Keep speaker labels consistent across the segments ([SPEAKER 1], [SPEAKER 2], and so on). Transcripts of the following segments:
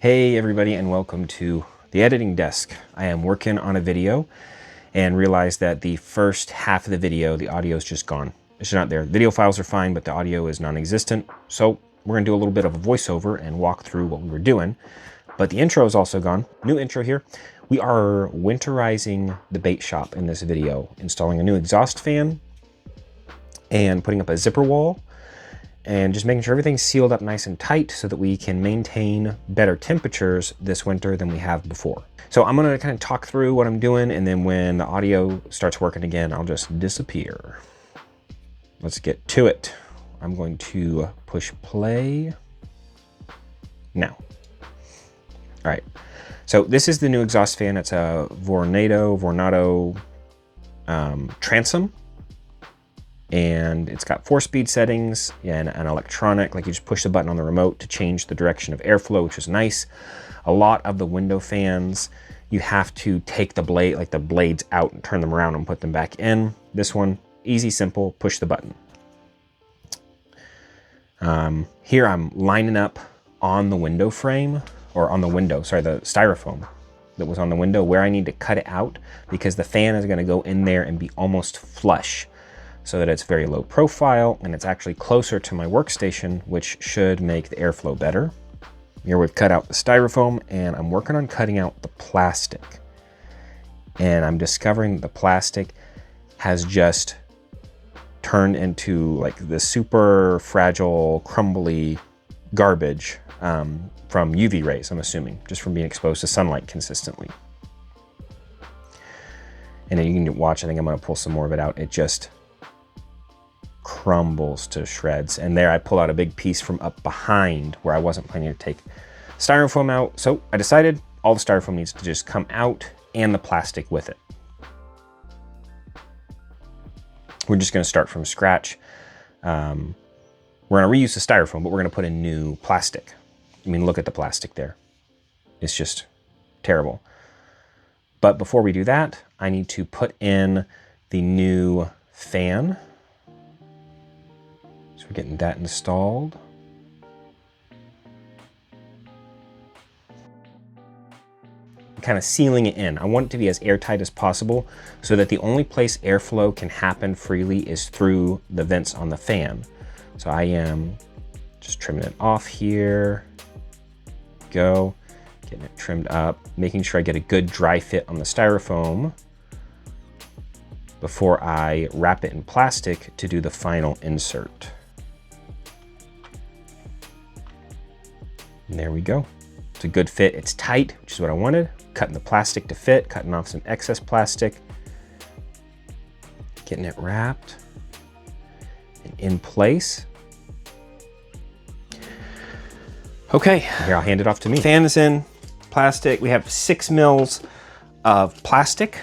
[SPEAKER 1] Hey everybody, and welcome to the editing desk. I am working on a video and realized that the first half of the video, the audio is just gone. It's not there. The video files are fine, but the audio is non-existent. So we're gonna do a little bit of a voiceover and walk through what we were doing. But the intro is also gone. New intro here. We are winterizing the bait shop in this video, installing a new exhaust fan and putting up a zipper wall, and just making sure everything's sealed up nice and tight so that we can maintain better temperatures this winter than we have before. So I'm gonna kind of talk through what I'm doing, and then when the audio starts working again, I'll just disappear. Let's get to it. I'm going to push play now. All right, so this is the new exhaust fan. It's a Vornado transom. And it's got 4-speed settings and an electronic, like you just push the button on the remote to change the direction of airflow, which is nice. A lot of the window fans, you have to take the blade, like the blades out and turn them around and put them back in. This one, easy, simple, push the button. Here I'm lining up on the window frame, or on the window, sorry, the styrofoam that was on the window where I need to cut it out because the fan is gonna go in there and be almost flush, so that it's very low profile and it's actually closer to my workstation, which should make the airflow better. Here we've cut out the styrofoam and I'm working on cutting out the plastic. And I'm discovering the plastic has just turned into like the super fragile, crumbly garbage from UV rays, I'm assuming, just from being exposed to sunlight consistently. And then you can watch, I think I'm gonna pull some more of it out. It just crumbles to shreds. And there I pull out a big piece from up behind where I wasn't planning to take styrofoam out. So I decided all the styrofoam needs to just come out and the plastic with it. We're just gonna start from scratch. We're gonna reuse the styrofoam, but we're gonna put in new plastic. I mean, look at the plastic there. It's just terrible. But before we do that, I need to put in the new fan. So we're getting that installed. Kind of sealing it in. I want it to be as airtight as possible so that the only place airflow can happen freely is through the vents on the fan. So I am just trimming it off here. Go, getting it trimmed up, making sure I get a good dry fit on the styrofoam before I wrap it in plastic to do the final insert. And there we go. It's a good fit. It's tight, which is what I wanted. Cutting the plastic to fit, cutting off some excess plastic, getting it wrapped and in place. Okay, here, I'll hand it off to me. Fan is in, plastic. We have 6 mils of plastic.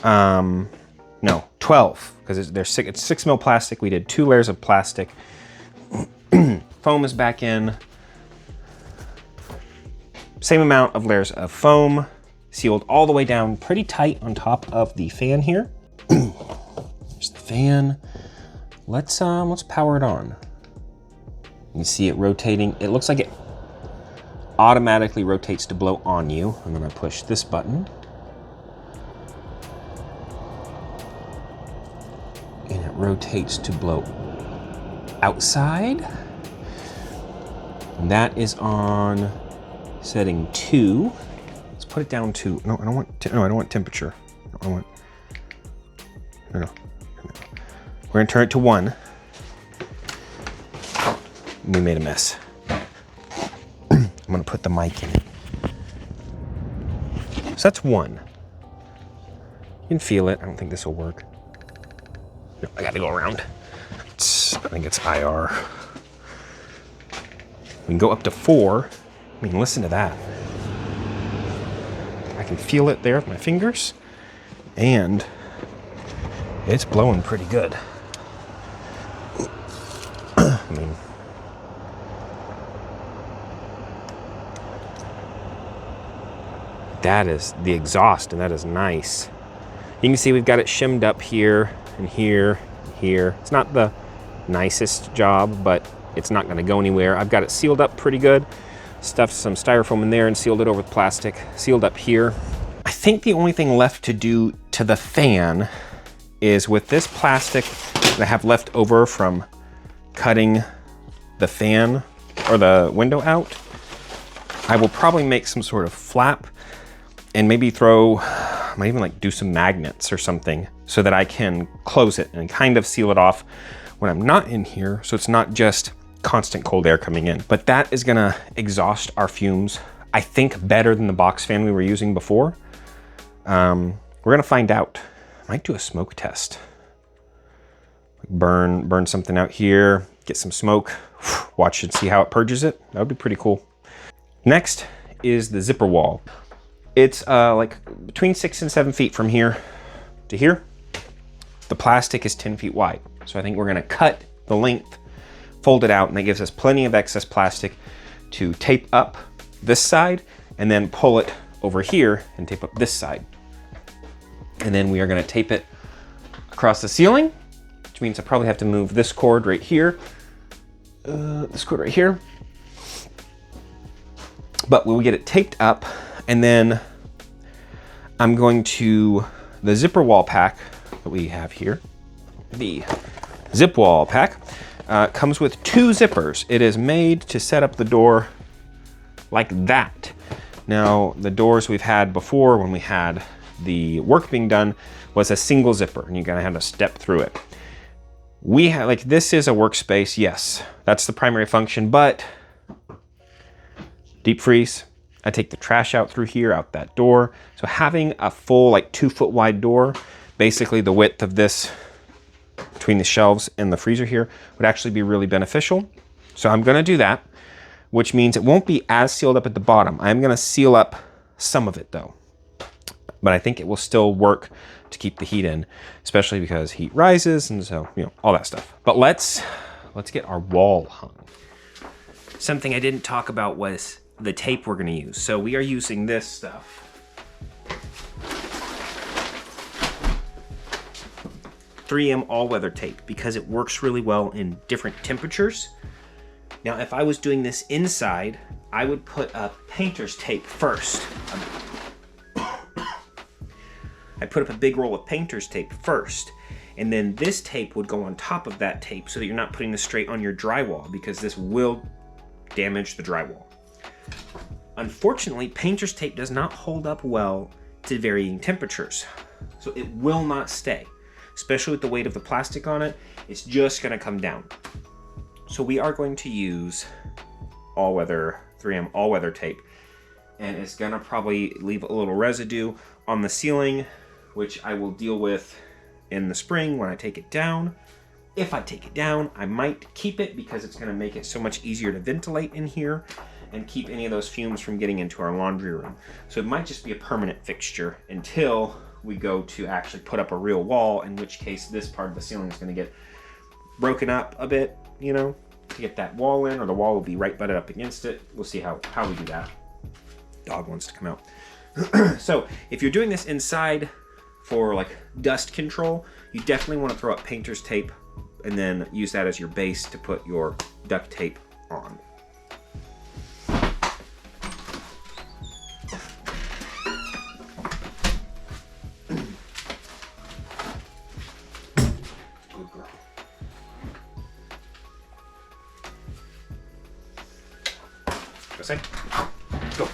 [SPEAKER 1] No, 12, because it's 6 mil plastic. We did 2 layers of plastic. Foam is back in. Same amount of layers of foam, sealed all the way down pretty tight on top of the fan here. There's the fan. Let's power it on. You can see it rotating. It looks like it automatically rotates to blow on you. I'm gonna push this button. And it rotates to blow outside. And that is on setting 2. Let's put it down to, no, I don't want temperature. No. We're gonna turn it to 1. We made a mess. I'm gonna put the mic in it. So that's 1. You can feel it. I don't think this will work. No, I gotta go around. I think it's IR. We can go up to 4. I mean, listen to that. I can feel it there with my fingers, and it's blowing pretty good. I mean, that is the exhaust, and that is nice. You can see we've got it shimmed up here and here and here. It's not the nicest job, but it's not gonna go anywhere. I've got it sealed up pretty good. stuffed some styrofoam in there and sealed it over with plastic, sealed up here. I think the only thing left to do to the fan is with this plastic that I have left over from cutting the fan or the window out, I will probably make some sort of flap and maybe I might even like do some magnets or something so that I can close it and kind of seal it off when I'm not in here, so it's not just constant cold air coming in. But that is gonna exhaust our fumes, I think, better than the box fan we were using before. We're gonna find out. I might do a smoke test. Burn something out here, get some smoke, watch and see how it purges it. That would be pretty cool. Next is the zipper wall. It's like between 6 and 7 feet from here to here. The plastic is 10 feet wide. So I think we're gonna cut the length, fold it out, and that gives us plenty of excess plastic to tape up this side and then pull it over here and tape up this side. And then we are gonna tape it across the ceiling, which means I probably have to move this cord right here, this cord right here. But we'll get it taped up, and then I'm going to, the zipper wall pack that we have here, the zip wall pack, comes with 2 zippers. It is made to set up the door like that. Now, the doors we've had before when we had the work being done was a single zipper, and you're gonna have to step through it. We have, like, this is a workspace, yes, that's the primary function, but deep freeze, I take the trash out through here, out that door. So having a full, like, 2 foot wide door, basically the width of this between the shelves and the freezer here, would actually be really beneficial. So I'm gonna do that, which means it won't be as sealed up at the bottom. I'm gonna seal up some of it though. But I think it will still work to keep the heat in, especially because heat rises and so, you know, all that stuff. But let's get our wall hung. Something I didn't talk about was the tape we're gonna use. So we are using this stuff. 3M all-weather tape because it works really well in different temperatures. Now, if I was doing this inside, I would put up painter's tape first. I put up a big roll of painter's tape first, and then this tape would go on top of that tape so that you're not putting this straight on your drywall, because this will damage the drywall. Unfortunately, painter's tape does not hold up well to varying temperatures, so it will not stay. Especially with the weight of the plastic on it, it's just gonna come down. So we are going to use all-weather, 3M all-weather tape, and it's gonna probably leave a little residue on the ceiling, which I will deal with in the spring when I take it down. If I take it down, I might keep it because it's gonna make it so much easier to ventilate in here and keep any of those fumes from getting into our laundry room. So it might just be a permanent fixture until we go to actually put up a real wall, in which case this part of the ceiling is going to get broken up a bit, you know, to get that wall in, or the wall will be right butted up against it. We'll see how we do that. Dog wants to come out. So if you're doing this inside for like dust control, you definitely want to throw up painter's tape and then use that as your base to put your duct tape on. Go.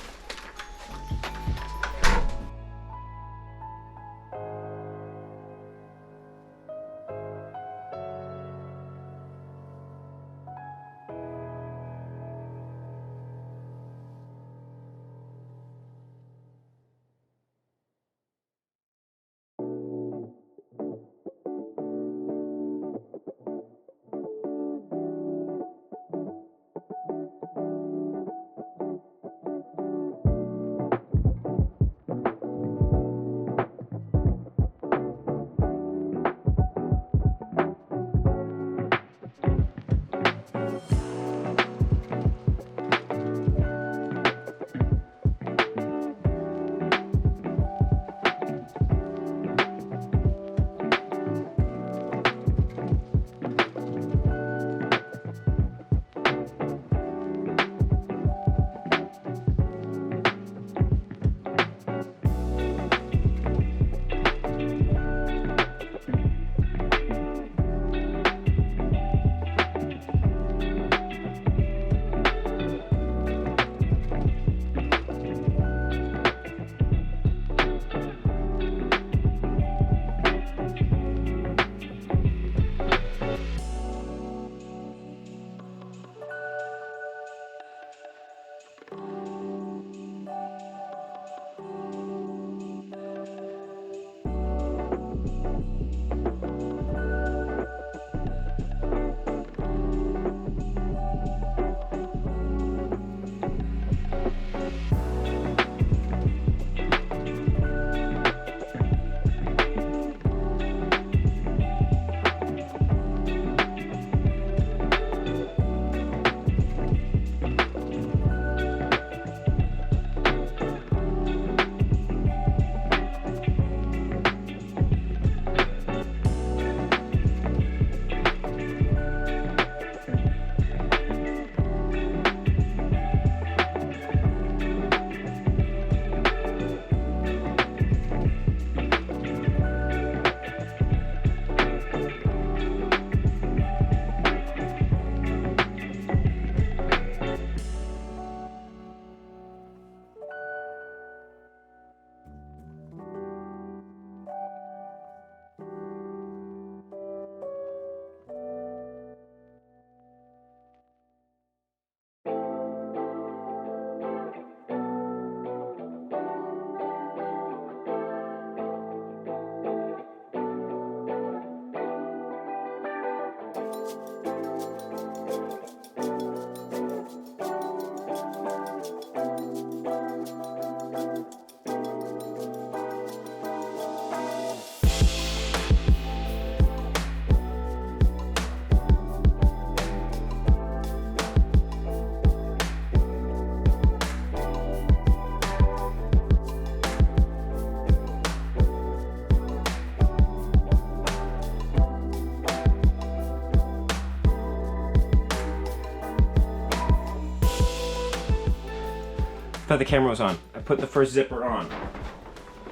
[SPEAKER 1] thought the camera was on. I put the first zipper on,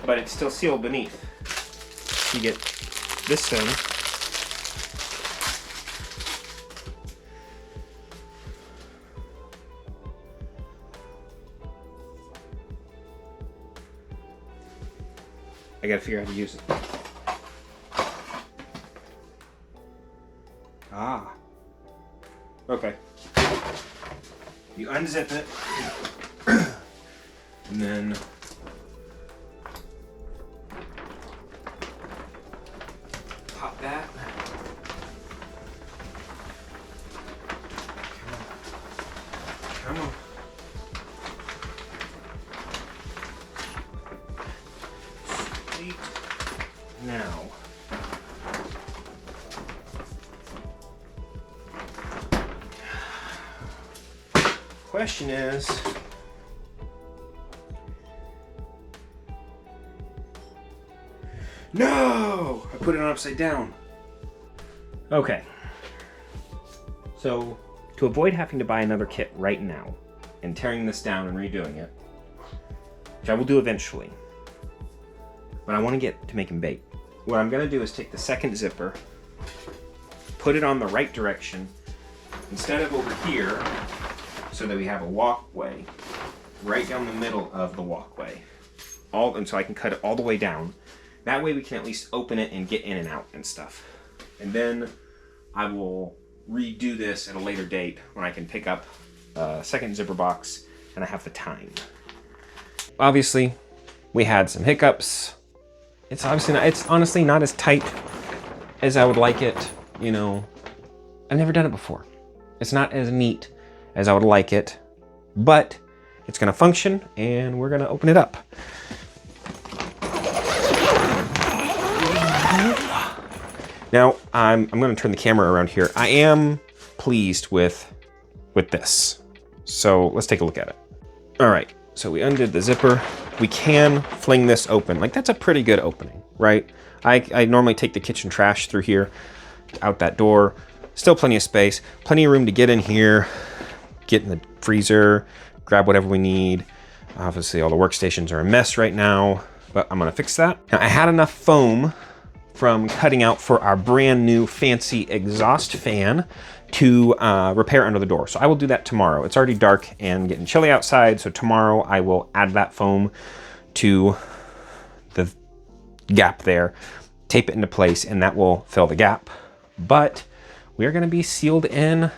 [SPEAKER 1] but it's still sealed beneath. You get this thing. I gotta figure out how to use it. Ah. Okay. You unzip it, and then pop that. Come on. Sweet. Now. Question is, no! I put it on upside down. Okay. So, to avoid having to buy another kit right now and tearing this down and redoing it, which I will do eventually, but I want to get to making bait. What I'm going to do is take the second zipper, put it on the right direction, instead of over here, so that we have a walkway right down the middle of the walkway. And so I can cut it all the way down. That way we can at least open it and get in and out and stuff. And then I will redo this at a later date when I can pick up a second zipper box and I have the time. Obviously, we had some hiccups. It's honestly not as tight as I would like it. You know, I've never done it before. It's not as neat as I would like it, but it's gonna function and we're gonna open it up. Now, I'm gonna turn the camera around here. I am pleased with this. So let's take a look at it. All right, so we undid the zipper. We can fling this open. Like, that's a pretty good opening, right? I normally take the kitchen trash through here, out that door. Still plenty of space, plenty of room to get in here, get in the freezer, grab whatever we need. Obviously all the workstations are a mess right now, but I'm gonna fix that. Now, I had enough foam from cutting out for our brand new fancy exhaust fan to repair under the door. So I will do that tomorrow. It's already dark and getting chilly outside, so tomorrow I will add that foam to the gap there, tape it into place, and that will fill the gap. But we are gonna be sealed in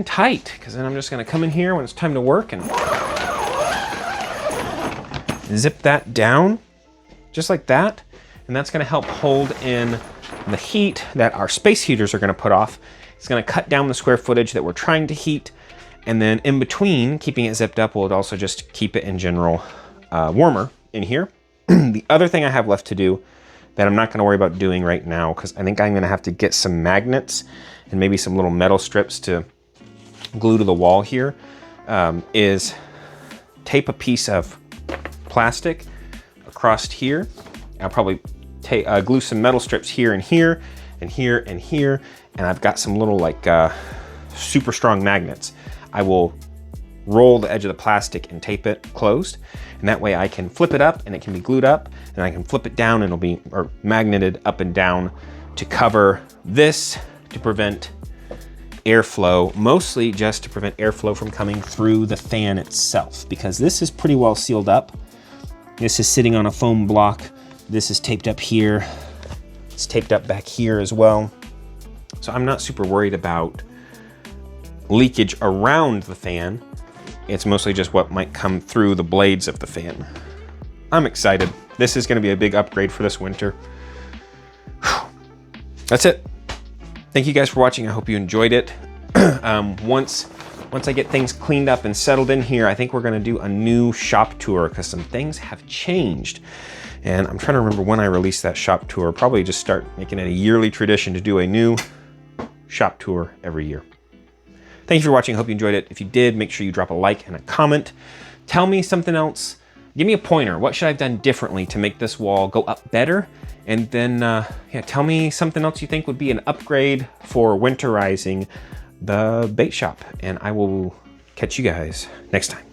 [SPEAKER 1] tight, because then I'm just gonna come in here when it's time to work and zip that down just like that. And that's gonna help hold in the heat that our space heaters are gonna put off. It's gonna cut down the square footage that we're trying to heat. And then in between, keeping it zipped up will also just keep it in general warmer in here. The other thing I have left to do that I'm not gonna worry about doing right now, because I think I'm gonna have to get some magnets and maybe some little metal strips to glue to the wall here, is tape a piece of plastic across here. I'll probably glue some metal strips here and here and here and here, and I've got some little like super strong magnets. I will roll the edge of the plastic and tape it closed, and that way I can flip it up and it can be glued up, and I can flip it down and it'll be magneted up and down to cover this, to prevent airflow, mostly just to prevent airflow from coming through the fan itself, because this is pretty well sealed up. This is sitting on a foam block. This is taped up here. It's taped up back here as well. So I'm not super worried about leakage around the fan. It's mostly just what might come through the blades of the fan. I'm excited. This is gonna be a big upgrade for this winter. That's it. Thank you guys for watching. I hope you enjoyed it. Once I get things cleaned up and settled in here, I think we're gonna do a new shop tour, because some things have changed. And I'm trying to remember when I released that shop tour. Probably just start making it a yearly tradition to do a new shop tour every year. Thank you for watching. I hope you enjoyed it. If you did, make sure you drop a like and a comment. Tell me something else. Give me a pointer. What should I have done differently to make this wall go up better? And then, yeah, tell me something else you think would be an upgrade for winterizing the bait shop. And I will catch you guys next time.